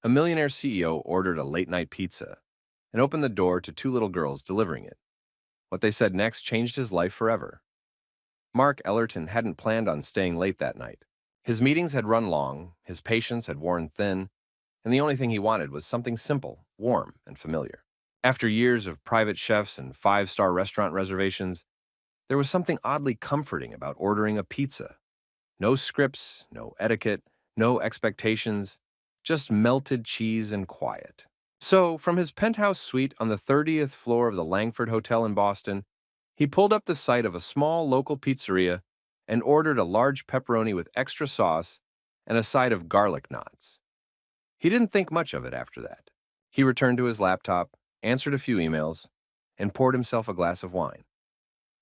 A millionaire CEO ordered a late-night pizza and opened the door to two little girls delivering it. What they said next changed his life forever. Mark Ellerton hadn't planned on staying late that night. His meetings had run long, his patience had worn thin, and the only thing he wanted was something simple, warm, and familiar. After years of private chefs and five-star restaurant reservations, there was something oddly comforting about ordering a pizza. No scripts, no etiquette, no expectations, just melted cheese and quiet. So, from his penthouse suite on the 30th floor of the Langford Hotel in Boston, he pulled up the site of a small local pizzeria and ordered a large pepperoni with extra sauce and a side of garlic knots. He didn't think much of it after that. He returned to his laptop, answered a few emails, and poured himself a glass of wine.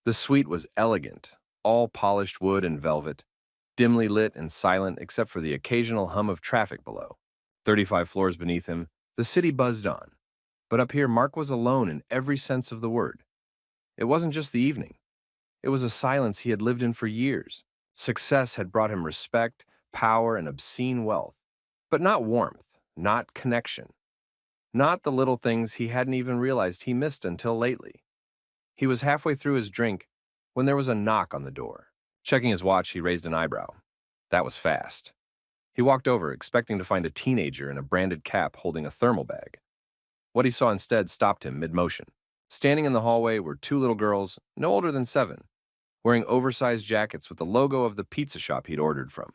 The suite was elegant, all polished wood and velvet, dimly lit and silent except for the occasional hum of traffic below. 35 floors beneath him, the city buzzed on. But up here, Mark was alone in every sense of the word. It wasn't just the evening. It was a silence he had lived in for years. Success had brought him respect, power, and obscene wealth. But not warmth, not connection. Not the little things he hadn't even realized he missed until lately. He was halfway through his drink when there was a knock on the door. Checking his watch, he raised an eyebrow. That was fast. He walked over, expecting to find a teenager in a branded cap holding a thermal bag. What he saw instead stopped him mid-motion. Standing in the hallway were two little girls, no older than 7, wearing oversized jackets with the logo of the pizza shop he'd ordered from.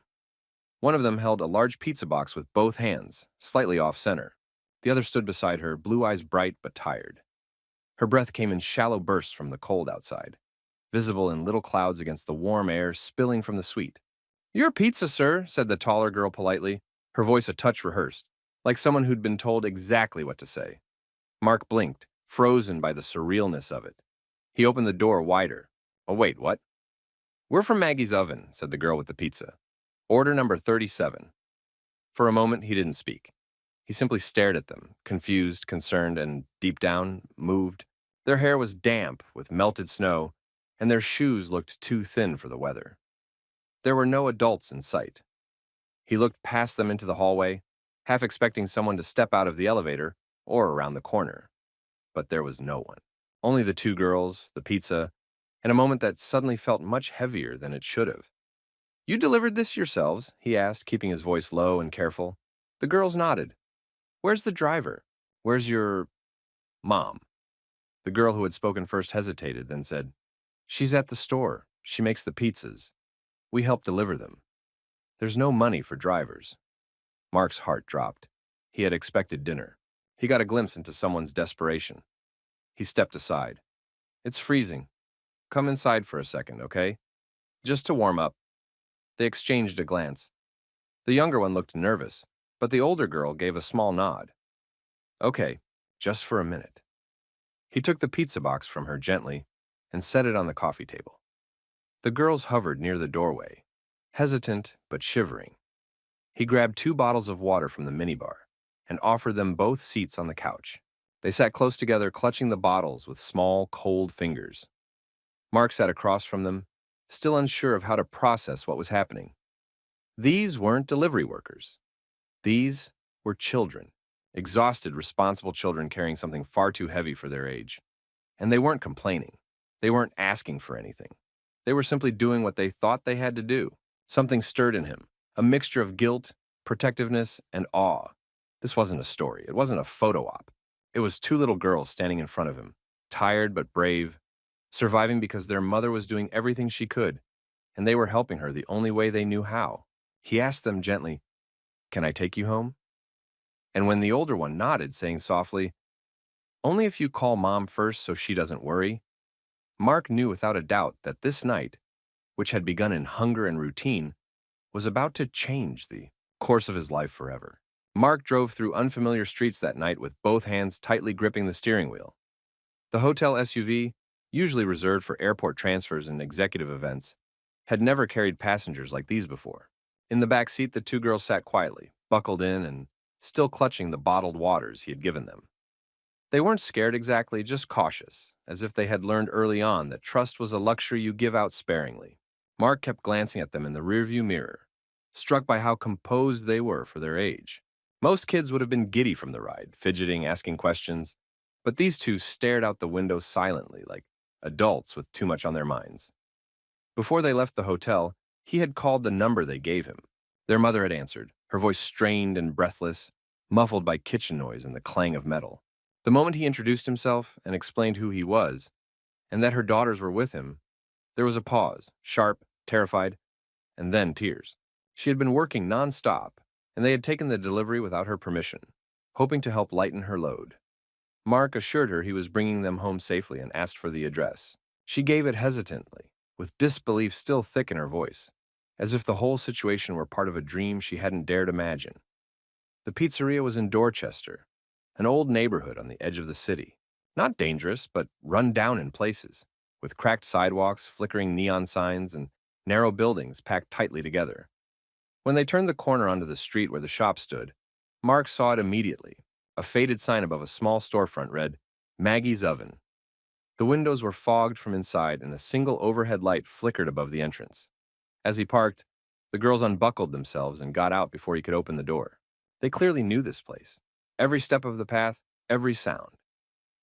One of them held a large pizza box with both hands, slightly off-center. The other stood beside her, blue eyes bright but tired. Her breath came in shallow bursts from the cold outside, visible in little clouds against the warm air spilling from the suite. "Your pizza, sir," said the taller girl politely, her voice a touch rehearsed, like someone who'd been told exactly what to say. Mark blinked, frozen by the surrealness of it. He opened the door wider. "Oh, wait, what?" "We're from Maggie's Oven," said the girl with the pizza. "Order number 37. For a moment, he didn't speak. He simply stared at them, confused, concerned, and, deep down, moved. Their hair was damp with melted snow, and their shoes looked too thin for the weather. There were no adults in sight. He looked past them into the hallway, half expecting someone to step out of the elevator or around the corner. But there was no one. Only the two girls, the pizza, and a moment that suddenly felt much heavier than it should have. "You delivered this yourselves?" he asked, keeping his voice low and careful. The girls nodded. "Where's the driver? Where's your mom?" The girl who had spoken first hesitated, then said, "She's at the store. She makes the pizzas. We help deliver them. There's no money for drivers." Mark's heart dropped. He had expected dinner. He got a glimpse into someone's desperation. He stepped aside. "It's freezing. Come inside for a second, okay? Just to warm up." They exchanged a glance. The younger one looked nervous, but the older girl gave a small nod. "Okay, just for a minute." He took the pizza box from her gently and set it on the coffee table. The girls hovered near the doorway, hesitant but shivering. He grabbed 2 bottles of water from the minibar and offered them both seats on the couch. They sat close together, clutching the bottles with small, cold fingers. Mark sat across from them, still unsure of how to process what was happening. These weren't delivery workers. These were children, exhausted, responsible children carrying something far too heavy for their age. And they weren't complaining. They weren't asking for anything. They were simply doing what they thought they had to do. Something stirred in him, a mixture of guilt, protectiveness, and awe. This wasn't a story. It wasn't a photo op. It was 2 little girls standing in front of him, tired but brave, surviving because their mother was doing everything she could, and they were helping her the only way they knew how. He asked them gently, "Can I take you home?" And when the older one nodded, saying softly, "Only if you call Mom first so she doesn't worry," Mark knew without a doubt that this night, which had begun in hunger and routine, was about to change the course of his life forever. Mark drove through unfamiliar streets that night with both hands tightly gripping the steering wheel. The hotel SUV, usually reserved for airport transfers and executive events, had never carried passengers like these before. In the back seat, the 2 girls sat quietly, buckled in and still clutching the bottled waters he had given them. They weren't scared exactly, just cautious, as if they had learned early on that trust was a luxury you give out sparingly. Mark kept glancing at them in the rearview mirror, struck by how composed they were for their age. Most kids would have been giddy from the ride, fidgeting, asking questions, but these two stared out the window silently, like adults with too much on their minds. Before they left the hotel, he had called the number they gave him. Their mother had answered, her voice strained and breathless, muffled by kitchen noise and the clang of metal. The moment he introduced himself and explained who he was, and that her daughters were with him, there was a pause, sharp, terrified, and then tears. She had been working nonstop, and they had taken the delivery without her permission, hoping to help lighten her load. Mark assured her he was bringing them home safely and asked for the address. She gave it hesitantly, with disbelief still thick in her voice, as if the whole situation were part of a dream she hadn't dared imagine. The pizzeria was in Dorchester, an old neighborhood on the edge of the city. Not dangerous, but run down in places, with cracked sidewalks, flickering neon signs, and narrow buildings packed tightly together. When they turned the corner onto the street where the shop stood, Mark saw it immediately. A faded sign above a small storefront read, Maggie's Oven. The windows were fogged from inside, and a single overhead light flickered above the entrance. As he parked, the girls unbuckled themselves and got out before he could open the door. They clearly knew this place. Every step of the path, every sound.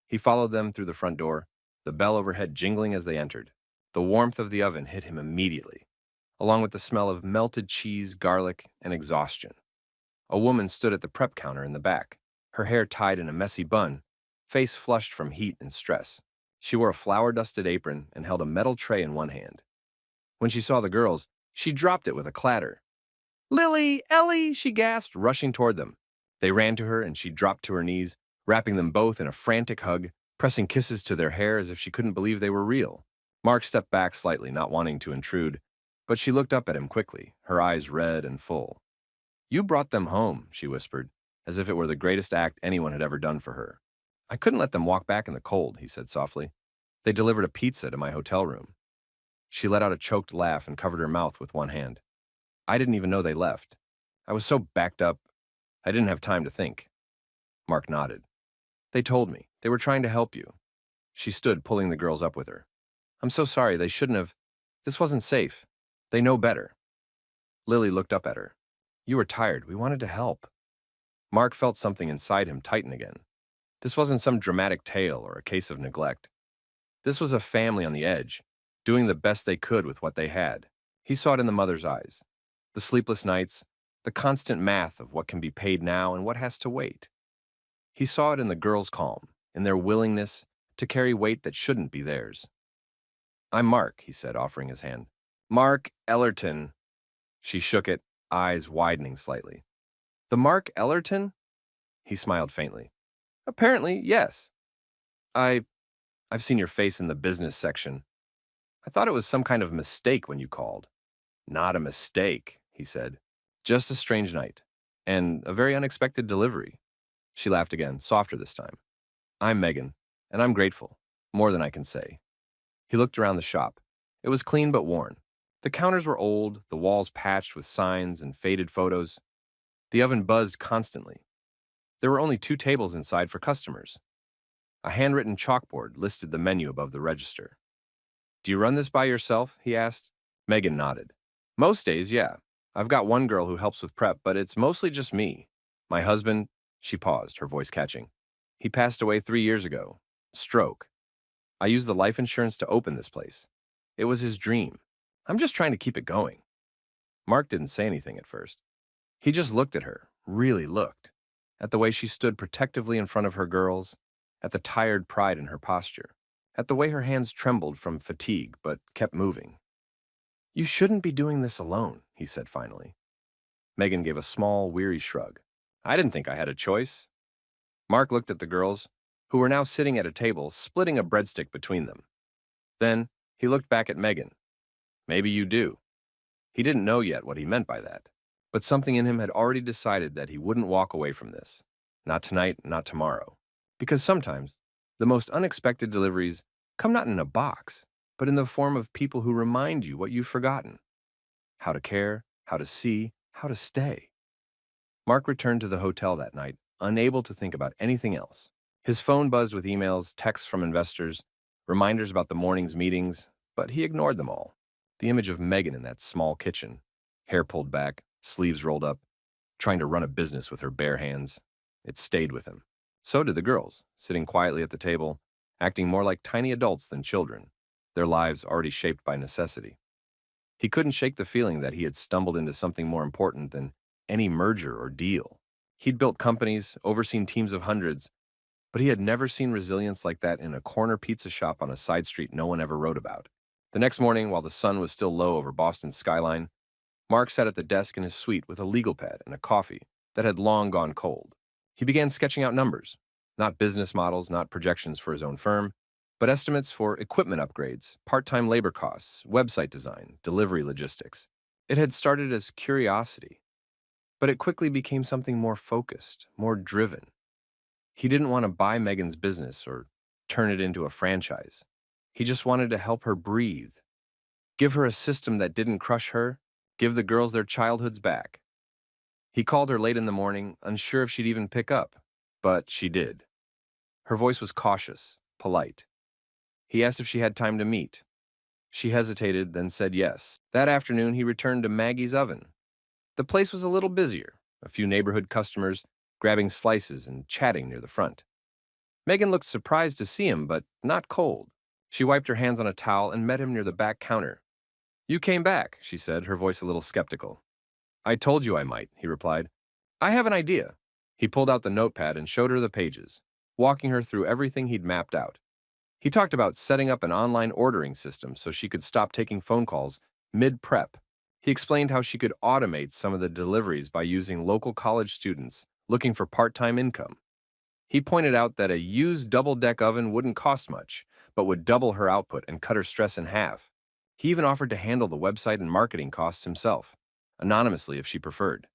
He followed them through the front door, the bell overhead jingling as they entered. The warmth of the oven hit him immediately, along with the smell of melted cheese, garlic, and exhaustion. A woman stood at the prep counter in the back, her hair tied in a messy bun, face flushed from heat and stress. She wore a flour-dusted apron and held a metal tray in one hand. When she saw the girls, she dropped it with a clatter. "Lily! Ellie!" she gasped, rushing toward them. They ran to her, and she dropped to her knees, wrapping them both in a frantic hug, pressing kisses to their hair as if she couldn't believe they were real. Mark stepped back slightly, not wanting to intrude, but she looked up at him quickly, her eyes red and full. "You brought them home," she whispered, as if it were the greatest act anyone had ever done for her. "I couldn't let them walk back in the cold," he said softly. "They delivered a pizza to my hotel room." She let out a choked laugh and covered her mouth with one hand. "I didn't even know they left. I was so backed up, I didn't have time to think." Mark nodded. "They told me. They were trying to help you." She stood, pulling the girls up with her. "I'm so sorry. They shouldn't have. This wasn't safe. They know better." Lily looked up at her. "You were tired. We wanted to help." Mark felt something inside him tighten again. This wasn't some dramatic tale or a case of neglect. This was a family on the edge, doing the best they could with what they had. He saw it in the mother's eyes. The sleepless nights, the constant math of what can be paid now and what has to wait. He saw it in the girls' calm, in their willingness to carry weight that shouldn't be theirs. "I'm Mark," he said, offering his hand. "Mark Ellerton." She shook it, eyes widening slightly. "The Mark Ellerton?" He smiled faintly. "Apparently, yes. I I've seen your face in the business section. I thought it was some kind of mistake when you called." "Not a mistake," he said. "Just a strange night. And a very unexpected delivery." She laughed again, softer this time. "I'm Megan, and I'm grateful. More than I can say." He looked around the shop. It was clean but worn. The counters were old, the walls patched with signs and faded photos. The oven buzzed constantly. There were only 2 tables inside for customers. A handwritten chalkboard listed the menu above the register. "Do you run this by yourself?" he asked. Megan nodded. "Most days, yeah. I've got one girl who helps with prep, but it's mostly just me. My husband," she paused, her voice catching. "He passed away 3 years ago. Stroke. I used the life insurance to open this place. It was his dream. I'm just trying to keep it going." Mark didn't say anything at first. He just looked at her, really looked, at the way she stood protectively in front of her girls, at the tired pride in her posture, at the way her hands trembled from fatigue but kept moving. "You shouldn't be doing this alone," he said finally. Megan gave a small, weary shrug. "I didn't think I had a choice." Mark looked at the girls, who were now sitting at a table, splitting a breadstick between them. Then he looked back at Megan. "Maybe you do." He didn't know yet what he meant by that, but something in him had already decided that he wouldn't walk away from this. Not tonight, not tomorrow. Because sometimes, the most unexpected deliveries come not in a box, but in the form of people who remind you what you've forgotten. How to care, how to see, how to stay. Mark returned to the hotel that night, unable to think about anything else. His phone buzzed with emails, texts from investors, reminders about the morning's meetings, but he ignored them all. The image of Megan in that small kitchen, hair pulled back, sleeves rolled up, trying to run a business with her bare hands. It stayed with him. So did the girls, sitting quietly at the table, acting more like tiny adults than children, their lives already shaped by necessity. He couldn't shake the feeling that he had stumbled into something more important than any merger or deal. He'd built companies, overseen teams of hundreds, but he had never seen resilience like that in a corner pizza shop on a side street no one ever wrote about. The next morning, while the sun was still low over Boston's skyline, Mark sat at the desk in his suite with a legal pad and a coffee that had long gone cold. He began sketching out numbers, not business models, not projections for his own firm, but estimates for equipment upgrades, part-time labor costs, website design, delivery logistics. It had started as curiosity, but it quickly became something more focused, more driven. He didn't want to buy Megan's business or turn it into a franchise. He just wanted to help her breathe, give her a system that didn't crush her, give the girls their childhoods back. He called her late in the morning, unsure if she'd even pick up, but she did. Her voice was cautious, polite. He asked if she had time to meet. She hesitated, then said yes. That afternoon, he returned to Maggie's oven. The place was a little busier, a few neighborhood customers grabbing slices and chatting near the front. Megan looked surprised to see him, but not cold. She wiped her hands on a towel and met him near the back counter. "You came back," she said, her voice a little skeptical. "I told you I might," he replied. "I have an idea." He pulled out the notepad and showed her the pages, walking her through everything he'd mapped out. He talked about setting up an online ordering system so she could stop taking phone calls mid-prep. He explained how she could automate some of the deliveries by using local college students looking for part-time income. He pointed out that a used double-deck oven wouldn't cost much, but would double her output and cut her stress in half. He even offered to handle the website and marketing costs himself, anonymously if she preferred.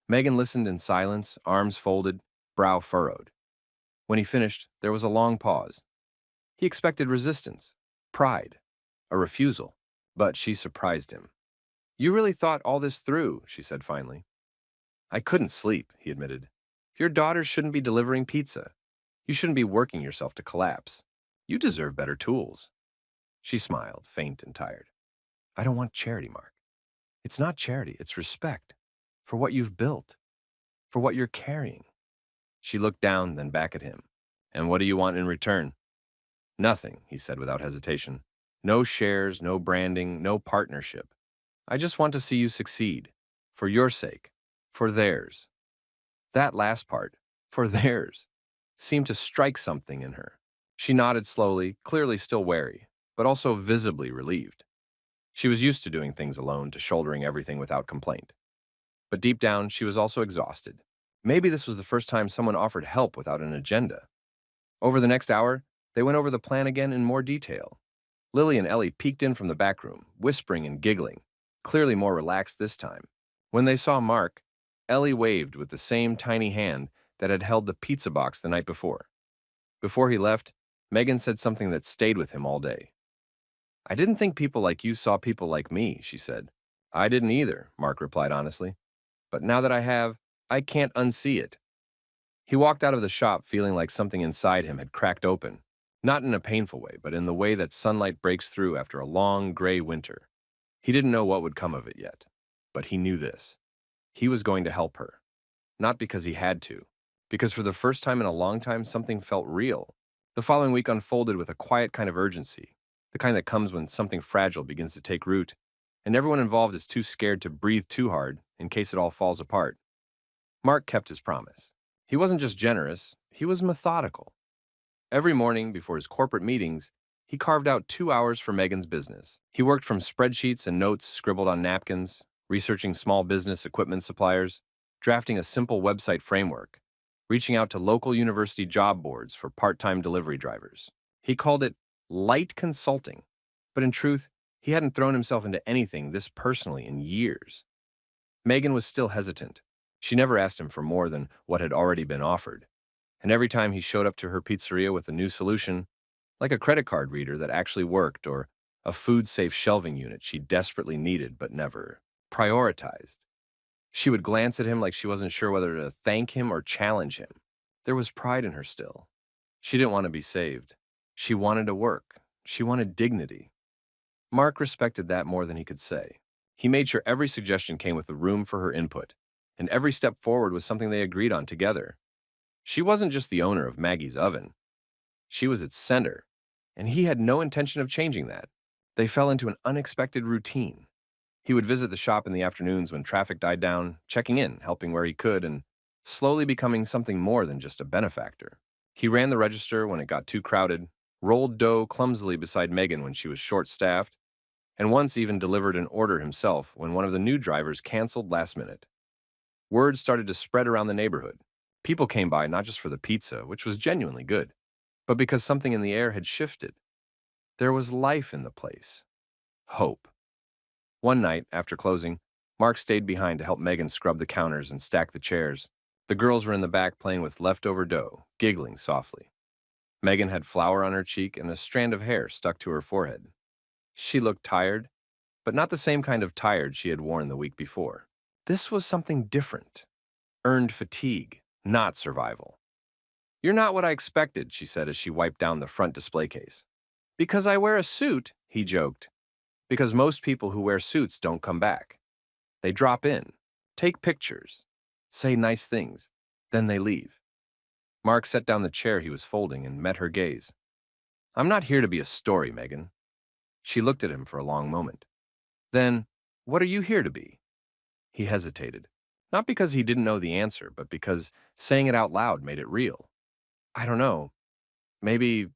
Megan listened in silence, arms folded, brow furrowed. When he finished, there was a long pause. He expected resistance, pride, a refusal, but she surprised him. "You really thought all this through," she said finally. "I couldn't sleep," he admitted. "Your daughters shouldn't be delivering pizza. You shouldn't be working yourself to collapse. You deserve better tools." She smiled, faint and tired. "I don't want charity, Mark. It's not charity, it's respect. For what you've built. For what you're carrying." She looked down, then back at him. "And what do you want in return?" "Nothing," he said without hesitation. "No shares, no branding, no partnership. I just want to see you succeed. For your sake. For theirs." That last part, for theirs, seemed to strike something in her. She nodded slowly, clearly still wary, but also visibly relieved. She was used to doing things alone, to shouldering everything without complaint. But deep down, she was also exhausted. Maybe this was the first time someone offered help without an agenda. Over the next hour, they went over the plan again in more detail. Lily and Ellie peeked in from the back room, whispering and giggling, clearly more relaxed this time. When they saw Mark, Ellie waved with the same tiny hand that had held the pizza box the night before. Before he left, Megan said something that stayed with him all day. "I didn't think people like you saw people like me," she said. "I didn't either," Mark replied honestly. "But now that I have, I can't unsee it." He walked out of the shop feeling like something inside him had cracked open, not in a painful way, but in the way that sunlight breaks through after a long, gray winter. He didn't know what would come of it yet, but he knew this. He was going to help her. Not because he had to, because for the first time in a long time, something felt real. The following week unfolded with a quiet kind of urgency, the kind that comes when something fragile begins to take root, and everyone involved is too scared to breathe too hard in case it all falls apart. Mark kept his promise. He wasn't just generous, he was methodical. Every morning before his corporate meetings, he carved out 2 hours for Megan's business. He worked from spreadsheets and notes scribbled on napkins, researching small business equipment suppliers, drafting a simple website framework, reaching out to local university job boards for part-time delivery drivers. He called it light consulting, but in truth, he hadn't thrown himself into anything this personally in years. Megan was still hesitant. She never asked him for more than what had already been offered. And every time he showed up to her pizzeria with a new solution, like a credit card reader that actually worked or a food-safe shelving unit she desperately needed but never prioritized, she would glance at him like she wasn't sure whether to thank him or challenge him. There was pride in her still. She didn't want to be saved. She wanted to work. She wanted dignity. Mark respected that more than he could say. He made sure every suggestion came with the room for her input, and every step forward was something they agreed on together. She wasn't just the owner of Maggie's oven, she was its center, and he had no intention of changing that. They fell into an unexpected routine. He would visit the shop in the afternoons when traffic died down, checking in, helping where he could, and slowly becoming something more than just a benefactor. He ran the register when it got too crowded, rolled dough clumsily beside Megan when she was short-staffed, and once even delivered an order himself when one of the new drivers canceled last minute. Word started to spread around the neighborhood. People came by not just for the pizza, which was genuinely good, but because something in the air had shifted. There was life in the place. Hope. One night, after closing, Mark stayed behind to help Megan scrub the counters and stack the chairs. The girls were in the back playing with leftover dough, giggling softly. Megan had flour on her cheek and a strand of hair stuck to her forehead. She looked tired, but not the same kind of tired she had worn the week before. This was something different. Earned fatigue, not survival. "You're not what I expected," she said as she wiped down the front display case. "Because I wear a suit," he joked. "Because most people who wear suits don't come back. They drop in, take pictures, say nice things, then they leave." Mark set down the chair he was folding and met her gaze. "I'm not here to be a story, Megan." She looked at him for a long moment. "Then, what are you here to be?" He hesitated, not because he didn't know the answer, but because saying it out loud made it real. "I don't know. Maybe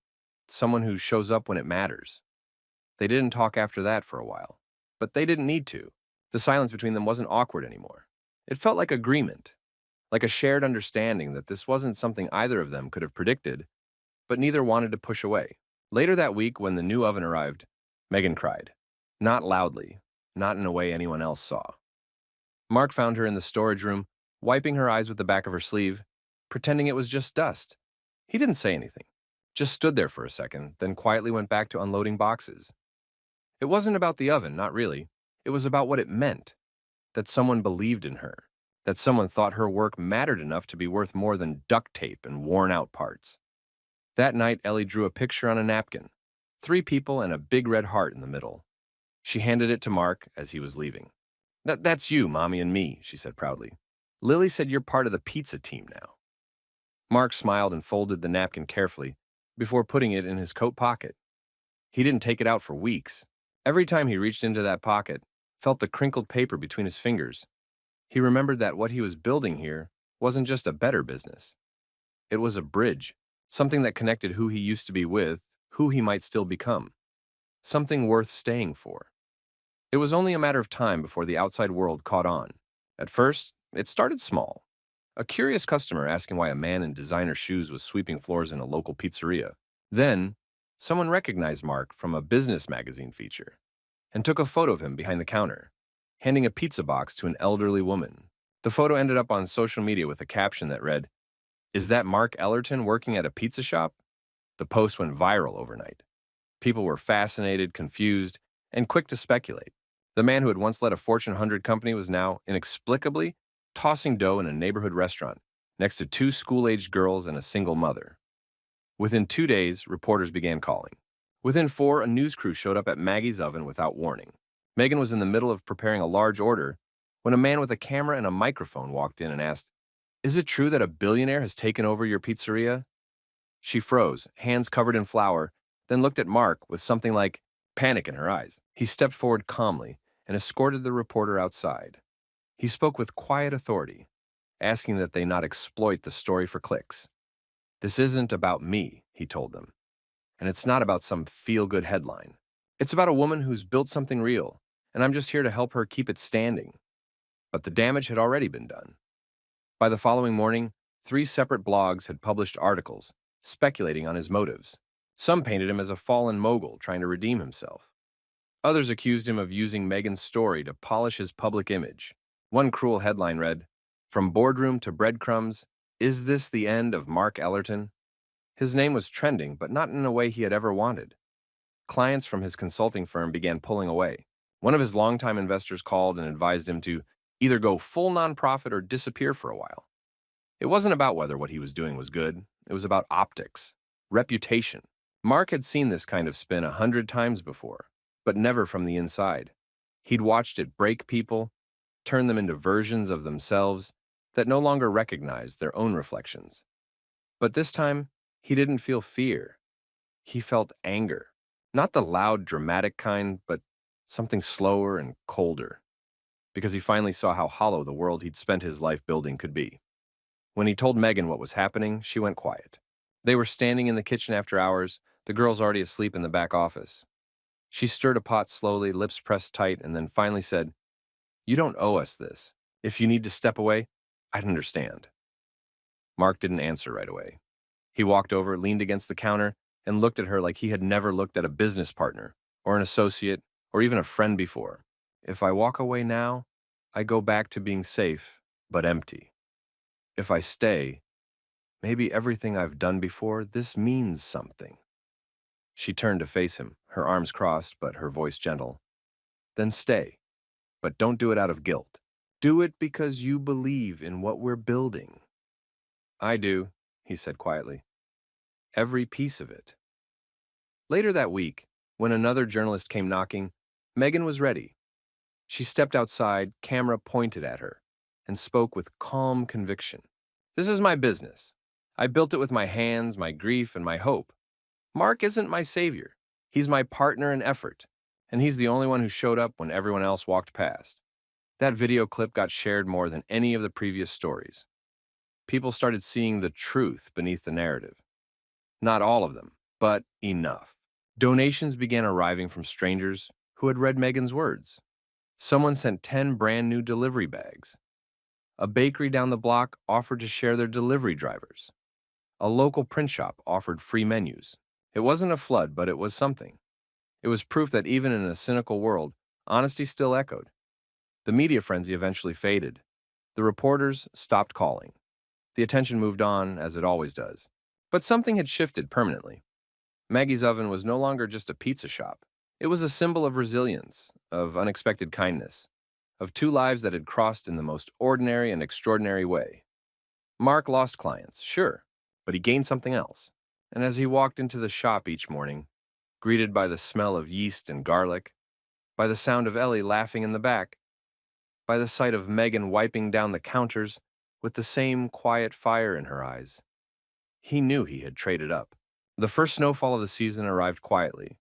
someone who shows up when it matters." They didn't talk after that for a while, but they didn't need to. The silence between them wasn't awkward anymore. It felt like agreement, like a shared understanding that this wasn't something either of them could have predicted, but neither wanted to push away. Later that week, when the new oven arrived, Megan cried. Not loudly, not in a way anyone else saw. Mark found her in the storage room, wiping her eyes with the back of her sleeve, pretending it was just dust. He didn't say anything, just stood there for a second, then quietly went back to unloading boxes. It wasn't about the oven, not really. It was about what it meant, that someone believed in her, that someone thought her work mattered enough to be worth more than duct tape and worn-out parts. That night, Ellie drew a picture on a napkin, 3 people and a big red heart in the middle. She handed it to Mark as he was leaving. That's you, Mommy and me," she said proudly. "Lily said you're part of the pizza team now." Mark smiled and folded the napkin carefully before putting it in his coat pocket. He didn't take it out for weeks. Every time he reached into that pocket, felt the crinkled paper between his fingers, he remembered that what he was building here wasn't just a better business. It was a bridge, something that connected who he used to be with who he might still become, something worth staying for. It was only a matter of time before the outside world caught on. At first, it started small. A curious customer asking why a man in designer shoes was sweeping floors in a local pizzeria. Then, someone recognized Mark from a business magazine feature and took a photo of him behind the counter, handing a pizza box to an elderly woman. The photo ended up on social media with a caption that read, "Is that Mark Ellerton working at a pizza shop?" The post went viral overnight. People were fascinated, confused, and quick to speculate. The man who had once led a Fortune 100 company was now, inexplicably, tossing dough in a neighborhood restaurant next to 2 school-aged girls and a single mother. Within 2 days, reporters began calling. Within 4, a news crew showed up at Maggie's oven without warning. Megan was in the middle of preparing a large order when a man with a camera and a microphone walked in and asked, "Is it true that a billionaire has taken over your pizzeria?" She froze, hands covered in flour, then looked at Mark with something like panic in her eyes. He stepped forward calmly and escorted the reporter outside. He spoke with quiet authority, asking that they not exploit the story for clicks. "This isn't about me," he told them, "and it's not about some feel-good headline. It's about a woman who's built something real, and I'm just here to help her keep it standing." But the damage had already been done. By the following morning, 3 separate blogs had published articles speculating on his motives. Some painted him as a fallen mogul trying to redeem himself. Others accused him of using Megan's story to polish his public image. One cruel headline read, "From boardroom to breadcrumbs, is this the end of Mark Ellerton?" His name was trending, but not in a way he had ever wanted. Clients from his consulting firm began pulling away. One of his longtime investors called and advised him to either go full nonprofit or disappear for a while. It wasn't about whether what he was doing was good. It was about optics, reputation. Mark had seen this kind of spin 100 times before, but never from the inside. He'd watched it break people, turn them into versions of themselves, that no longer recognized their own reflections. But this time, he didn't feel fear. He felt anger. Not the loud, dramatic kind, but something slower and colder, because he finally saw how hollow the world he'd spent his life building could be. When he told Megan what was happening, she went quiet. They were standing in the kitchen after hours, the girls already asleep in the back office. She stirred a pot slowly, lips pressed tight, and then finally said, "You don't owe us this. If you need to step away, I'd understand." Mark didn't answer right away. He walked over, leaned against the counter, and looked at her like he had never looked at a business partner, or an associate, or even a friend before. "If I walk away now, I go back to being safe, but empty. If I stay, maybe everything I've done before, this means something." She turned to face him, her arms crossed, but her voice gentle. "Then stay, but don't do it out of guilt. Do it because you believe in what we're building." "I do," he said quietly. "Every piece of it." Later that week, when another journalist came knocking, Megan was ready. She stepped outside, camera pointed at her, and spoke with calm conviction. "This is my business. I built it with my hands, my grief, and my hope. Mark isn't my savior. He's my partner in effort, and he's the only one who showed up when everyone else walked past." That video clip got shared more than any of the previous stories. People started seeing the truth beneath the narrative. Not all of them, but enough. Donations began arriving from strangers who had read Megan's words. Someone sent 10 brand new delivery bags. A bakery down the block offered to share their delivery drivers. A local print shop offered free menus. It wasn't a flood, but it was something. It was proof that even in a cynical world, honesty still echoed. The media frenzy eventually faded. The reporters stopped calling. The attention moved on, as it always does. But something had shifted permanently. Maggie's Oven was no longer just a pizza shop. It was a symbol of resilience, of unexpected kindness, of two lives that had crossed in the most ordinary and extraordinary way. Mark lost clients, sure, but he gained something else. And as he walked into the shop each morning, greeted by the smell of yeast and garlic, by the sound of Ellie laughing in the back, by the sight of Megan wiping down the counters with the same quiet fire in her eyes, he knew he had traded up. The first snowfall of the season arrived quietly,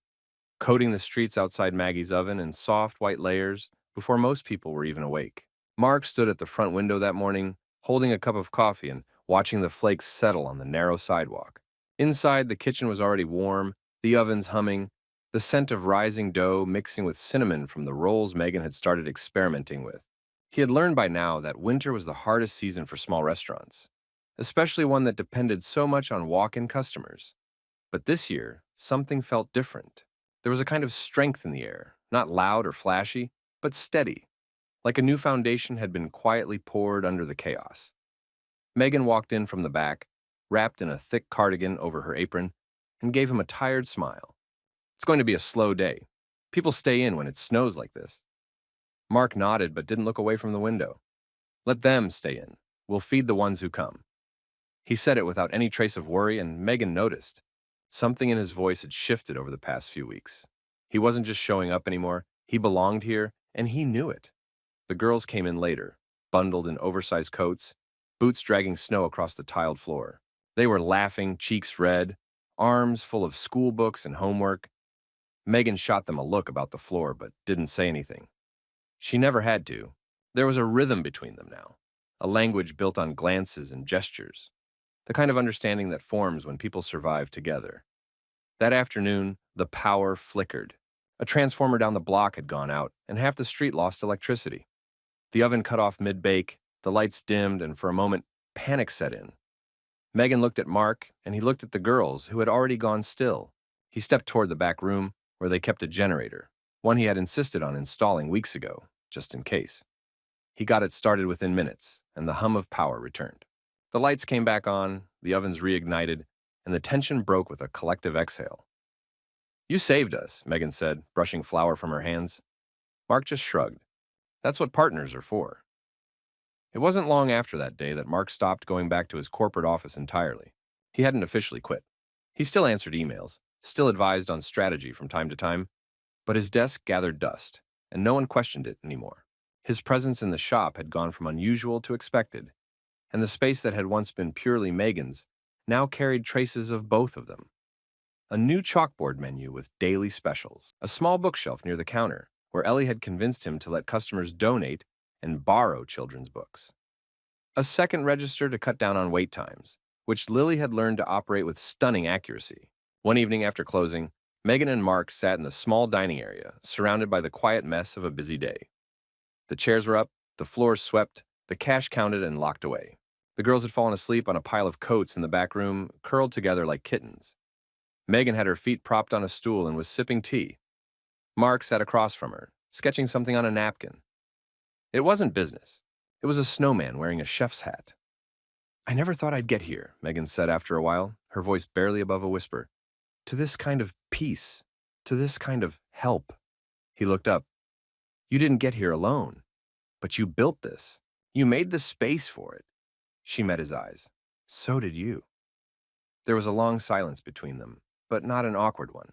coating the streets outside Maggie's Oven in soft white layers before most people were even awake. Mark stood at the front window that morning, holding a cup of coffee and watching the flakes settle on the narrow sidewalk. Inside, the kitchen was already warm, the ovens humming, the scent of rising dough mixing with cinnamon from the rolls Megan had started experimenting with. He had learned by now that winter was the hardest season for small restaurants, especially one that depended so much on walk-in customers. But this year, something felt different. There was a kind of strength in the air, not loud or flashy, but steady, like a new foundation had been quietly poured under the chaos. Megan walked in from the back, wrapped in a thick cardigan over her apron, and gave him a tired smile. "It's going to be a slow day. People stay in when it snows like this." Mark nodded but didn't look away from the window. "Let them stay in. We'll feed the ones who come." He said it without any trace of worry, and Megan noticed. Something in his voice had shifted over the past few weeks. He wasn't just showing up anymore. He belonged here, and he knew it. The girls came in later, bundled in oversized coats, boots dragging snow across the tiled floor. They were laughing, cheeks red, arms full of school books and homework. Megan shot them a look about the floor, but didn't say anything. She never had to. There was a rhythm between them now, a language built on glances and gestures, the kind of understanding that forms when people survive together. That afternoon, the power flickered. A transformer down the block had gone out, and half the street lost electricity. The oven cut off mid-bake, the lights dimmed, and for a moment, panic set in. Megan looked at Mark, and he looked at the girls, who had already gone still. He stepped toward the back room, where they kept a generator, one he had insisted on installing weeks ago, just in case. He got it started within minutes, and the hum of power returned. The lights came back on, the ovens reignited, and the tension broke with a collective exhale. "You saved us," Megan said, brushing flour from her hands. Mark just shrugged. That's what partners are for. It wasn't long after that day that Mark stopped going back to his corporate office entirely. He hadn't officially quit. He still answered emails, still advised on strategy from time to time, but his desk gathered dust, and no one questioned it anymore. His presence in the shop had gone from unusual to expected. and the space that had once been purely Megan's now carried traces of both of them. A new chalkboard menu with daily specials, a small bookshelf near the counter where Ellie had convinced him to let customers donate and borrow children's books. A second register to cut down on wait times, which Lily had learned to operate with stunning accuracy. One evening after closing, Megan and Mark sat in the small dining area, surrounded by the quiet mess of a busy day. The chairs were up, the floors swept, the cash counted and locked away. The girls had fallen asleep on a pile of coats in the back room, curled together like kittens. Megan had her feet propped on a stool and was sipping tea. Mark sat across from her, sketching something on a napkin. It wasn't business. It was a snowman wearing a chef's hat. "I never thought I'd get here," Megan said after a while, her voice barely above a whisper. "To this kind of peace. To this kind of help." He looked up. "You didn't get here alone, but you built this. You made the space for it." She met his eyes. "So did you." There was a long silence between them, but not an awkward one.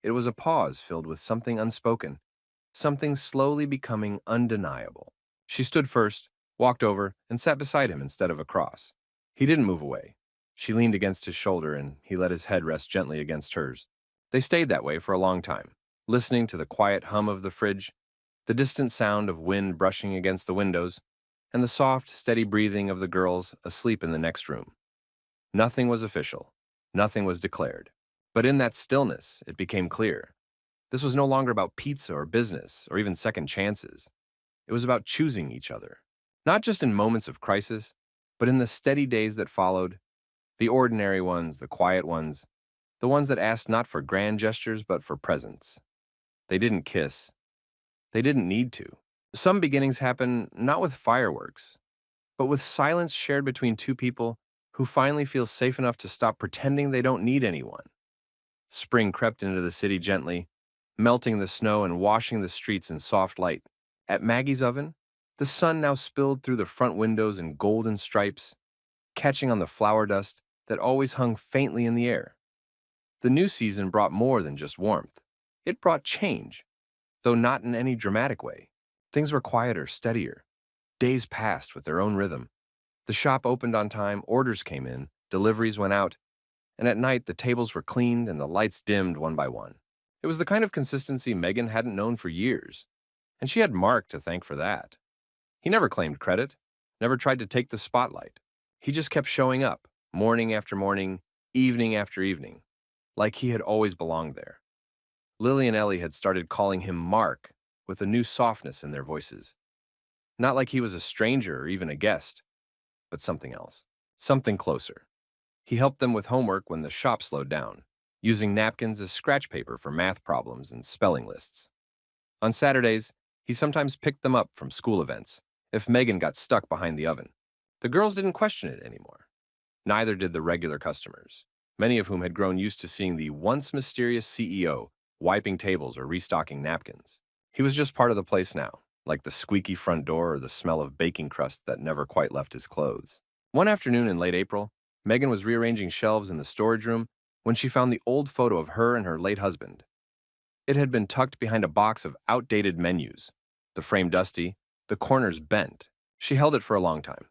It was a pause filled with something unspoken, something slowly becoming undeniable. She stood first, walked over, and sat beside him instead of across. He didn't move away. She leaned against his shoulder, and he let his head rest gently against hers. They stayed that way for a long time, listening to the quiet hum of the fridge, the distant sound of wind brushing against the windows, and the soft, steady breathing of the girls asleep in the next room. Nothing was official. Nothing was declared. But in that stillness, it became clear. This was no longer about pizza or business or even second chances. It was about choosing each other. Not just in moments of crisis, but in the steady days that followed, the ordinary ones, the quiet ones, the ones that asked not for grand gestures but for presence. They didn't kiss. They didn't need to. Some beginnings happen not with fireworks, but with silence shared between two people who finally feel safe enough to stop pretending they don't need anyone. Spring crept into the city gently, melting the snow and washing the streets in soft light. At Maggie's oven, the sun now spilled through the front windows in golden stripes, catching on the flour dust that always hung faintly in the air. The new season brought more than just warmth. It brought change, though not in any dramatic way. Things were quieter, steadier. Days passed with their own rhythm. The shop opened on time, orders came in, deliveries went out, and at night the tables were cleaned and the lights dimmed one by one. It was the kind of consistency Megan hadn't known for years, and she had Mark to thank for that. He never claimed credit, never tried to take the spotlight. He just kept showing up, morning after morning, evening after evening, like he had always belonged there. Lily and Ellie had started calling him Mark with a new softness in their voices. Not like he was a stranger or even a guest, but something else, something closer. He helped them with homework when the shop slowed down, using napkins as scratch paper for math problems and spelling lists. On Saturdays, he sometimes picked them up from school events if Megan got stuck behind the oven. The girls didn't question it anymore. Neither did the regular customers, many of whom had grown used to seeing the once mysterious CEO wiping tables or restocking napkins. He was just part of the place now, like the squeaky front door or the smell of baking crust that never quite left his clothes. One afternoon in late April, Megan was rearranging shelves in the storage room when she found the old photo of her and her late husband. It had been tucked behind a box of outdated menus, the frame dusty, the corners bent. She held it for a long time.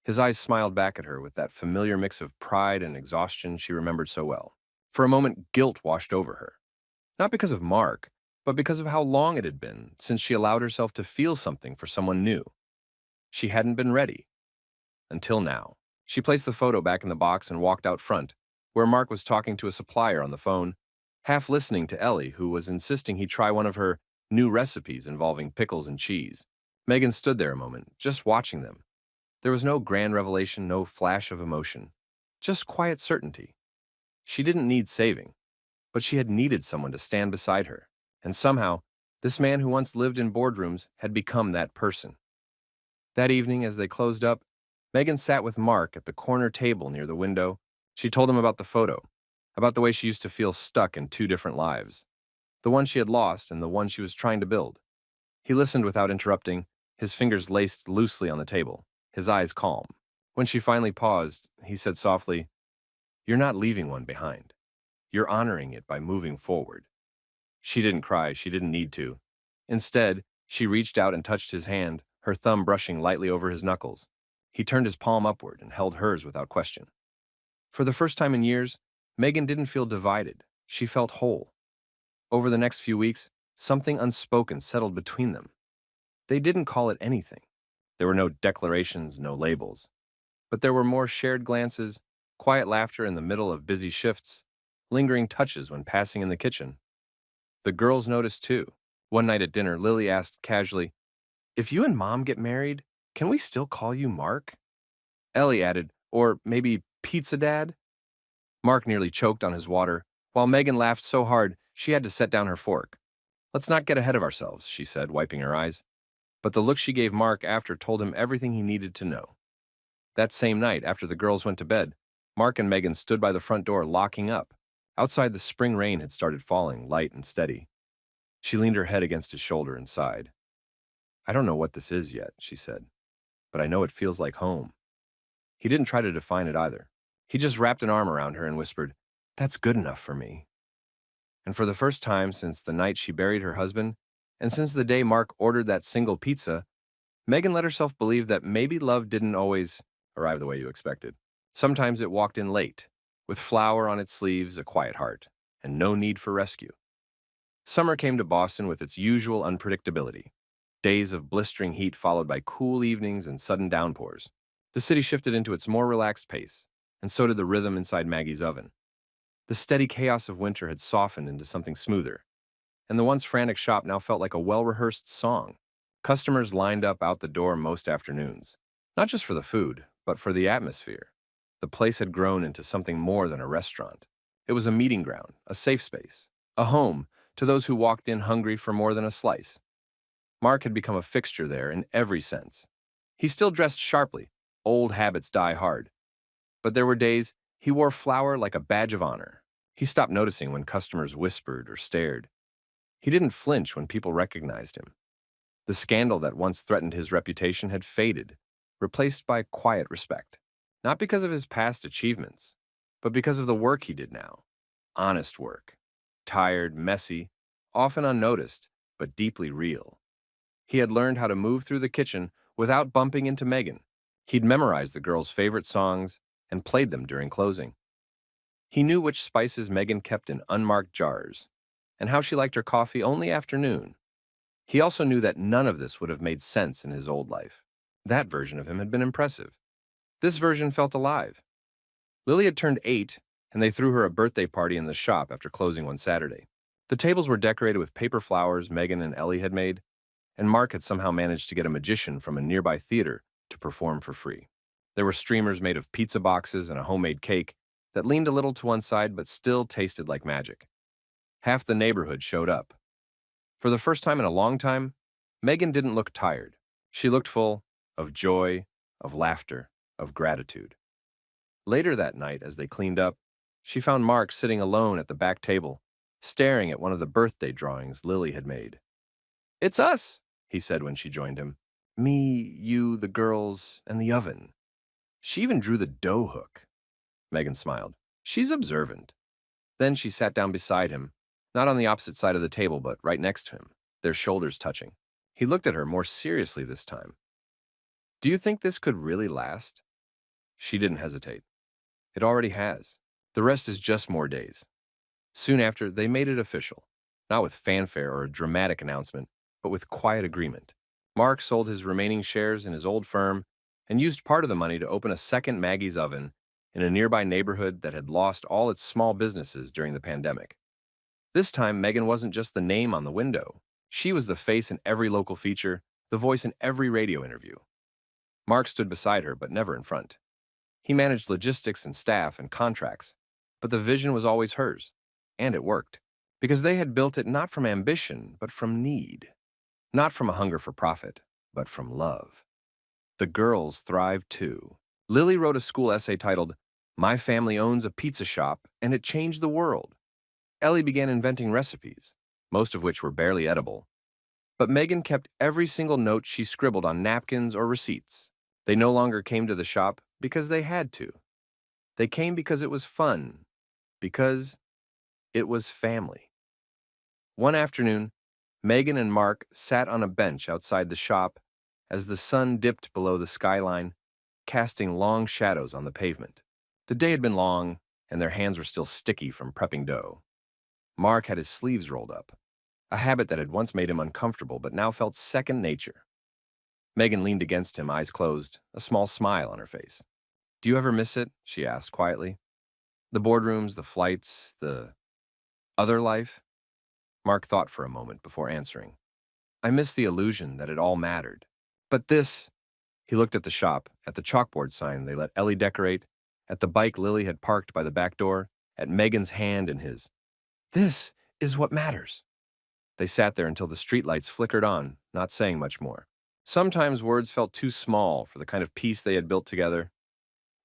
His eyes smiled back at her with that familiar mix of pride and exhaustion she remembered so well. For a moment, guilt washed over her. Not because of Mark, but because of how long it had been since she allowed herself to feel something for someone new. She hadn't been ready. Until now. She placed the photo back in the box and walked out front, where Mark was talking to a supplier on the phone, half listening to Ellie, who was insisting he try one of her new recipes involving pickles and cheese. Megan stood there a moment, just watching them. There was no grand revelation, no flash of emotion, just quiet certainty. She didn't need saving, but she had needed someone to stand beside her, and somehow, this man who once lived in boardrooms had become that person. That evening, as they closed up, Megan sat with Mark at the corner table near the window. She told him about the photo, about the way she used to feel stuck in two different lives, the one she had lost and the one she was trying to build. He listened without interrupting, his fingers laced loosely on the table, his eyes calm. When she finally paused, he said softly, "You're not leaving one behind. You're honoring it by moving forward." She didn't cry, she didn't need to. Instead, she reached out and touched his hand, her thumb brushing lightly over his knuckles. He turned his palm upward and held hers without question. For the first time in years, Megan didn't feel divided. She felt whole. Over the next few weeks, something unspoken settled between them. They didn't call it anything. There were no declarations, no labels. But there were more shared glances, quiet laughter in the middle of busy shifts, lingering touches when passing in the kitchen. The girls noticed too. One night at dinner, Lily asked casually, "If you and Mom get married, can we still call you Mark?" Ellie added, "Or maybe Pizza Dad?" Mark nearly choked on his water, while Megan laughed so hard she had to set down her fork. "Let's not get ahead of ourselves," she said, wiping her eyes. But the look she gave Mark after told him everything he needed to know. That same night, after the girls went to bed, Mark and Megan stood by the front door locking up. Outside, the spring rain had started falling, light and steady. She leaned her head against his shoulder and sighed. "I don't know what this is yet," she said, "but I know it feels like home." He didn't try to define it either. He just wrapped an arm around her and whispered, "That's good enough for me." And for the first time since the night she buried her husband, and since the day Mark ordered that single pizza, Megan let herself believe that maybe love didn't always arrive the way you expected. Sometimes it walked in late, with flour on its sleeves, a quiet heart, and no need for rescue. Summer came to Boston with its usual unpredictability. Days of blistering heat followed by cool evenings and sudden downpours. The city shifted into its more relaxed pace, and so did the rhythm inside Maggie's oven. The steady chaos of winter had softened into something smoother, and the once frantic shop now felt like a well-rehearsed song. Customers lined up out the door most afternoons, not just for the food, but for the atmosphere. The place had grown into something more than a restaurant. It was a meeting ground, a safe space, a home to those who walked in hungry for more than a slice. Mark had become a fixture there in every sense. He still dressed sharply, old habits die hard, but there were days he wore flour like a badge of honor. He stopped noticing when customers whispered or stared. He didn't flinch when people recognized him. The scandal that once threatened his reputation had faded, replaced by quiet respect. Not because of his past achievements, but because of the work he did now. Honest work. Tired, messy, often unnoticed, but deeply real. He had learned how to move through the kitchen without bumping into Megan. He'd memorized the girls' favorite songs and played them during closing. He knew which spices Megan kept in unmarked jars, and how she liked her coffee only after noon. He also knew that none of this would have made sense in his old life. That version of him had been impressive. This version felt alive. Lily had turned 8, and they threw her a birthday party in the shop after closing one Saturday. The tables were decorated with paper flowers Megan and Ellie had made, and Mark had somehow managed to get a magician from a nearby theater to perform for free. There were streamers made of pizza boxes and a homemade cake that leaned a little to one side but still tasted like magic. Half the neighborhood showed up. For the first time in a long time, Megan didn't look tired. She looked full of joy, of laughter, of gratitude. Later that night, as they cleaned up, she found Mark sitting alone at the back table, staring at one of the birthday drawings Lily had made. "It's us," he said when she joined him. "Me, you, the girls, and the oven." She even drew the dough hook. Megan smiled. "She's observant." Then she sat down beside him, not on the opposite side of the table, but right next to him, their shoulders touching. He looked at her more seriously this time. "Do you think this could really last?" She didn't hesitate. "It already has. The rest is just more days." Soon after, they made it official, not with fanfare or a dramatic announcement, but with quiet agreement. Mark sold his remaining shares in his old firm and used part of the money to open a second Maggie's Oven in a nearby neighborhood that had lost all its small businesses during the pandemic. This time, Megan wasn't just the name on the window. She was the face in every local feature, the voice in every radio interview. Mark stood beside her, but never in front. He managed logistics and staff and contracts, but the vision was always hers. And it worked, because they had built it not from ambition, but from need. Not from a hunger for profit, but from love. The girls thrived too. Lily wrote a school essay titled, "My Family Owns a Pizza Shop, and It Changed the World." Ellie began inventing recipes, most of which were barely edible. But Megan kept every single note she scribbled on napkins or receipts. They no longer came to the shop because they had to. They came because it was fun, because it was family. One afternoon, Megan and Mark sat on a bench outside the shop as the sun dipped below the skyline. casting long shadows on the pavement. The day had been long, and their hands were still sticky from prepping dough. Mark had his sleeves rolled up, a habit that had once made him uncomfortable but now felt second nature. Megan leaned against him, eyes closed, a small smile on her face. "Do you ever miss it?" she asked quietly. "The boardrooms, the flights, the other life?" Mark thought for a moment before answering. "I miss the illusion that it all mattered. But this," he looked at the shop, at the chalkboard sign they let Ellie decorate, at the bike Lily had parked by the back door, at Megan's hand in his. "This is what matters." They sat there until the streetlights flickered on, not saying much more. Sometimes words felt too small for the kind of peace they had built together.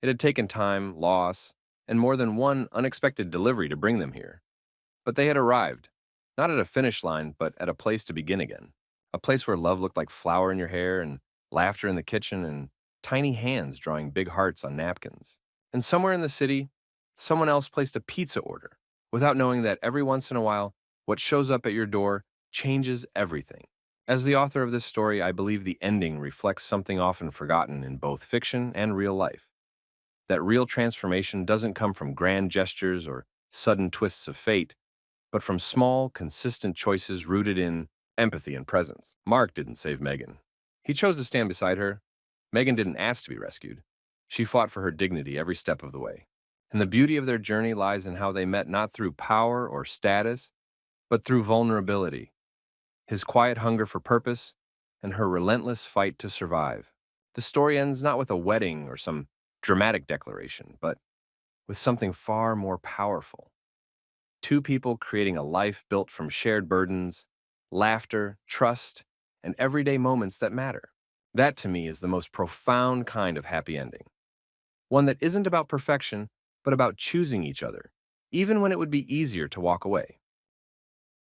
It had taken time, loss, and more than one unexpected delivery to bring them here. But they had arrived, not at a finish line, but at a place to begin again. A place where love looked like flour in your hair and laughter in the kitchen and tiny hands drawing big hearts on napkins. And somewhere in the city, someone else placed a pizza order without knowing that every once in a while, what shows up at your door changes everything. As the author of this story, I believe the ending reflects something often forgotten in both fiction and real life. That real transformation doesn't come from grand gestures or sudden twists of fate, but from small, consistent choices rooted in empathy and presence. Mark didn't save Megan. He chose to stand beside her. Megan didn't ask to be rescued. She fought for her dignity every step of the way. And the beauty of their journey lies in how they met not through power or status, but through vulnerability, his quiet hunger for purpose, and her relentless fight to survive. The story ends not with a wedding or some dramatic declaration, but with something far more powerful. Two people creating a life built from shared burdens, laughter, trust, and everyday moments that matter. That, to me, is the most profound kind of happy ending. One that isn't about perfection, but about choosing each other, even when it would be easier to walk away.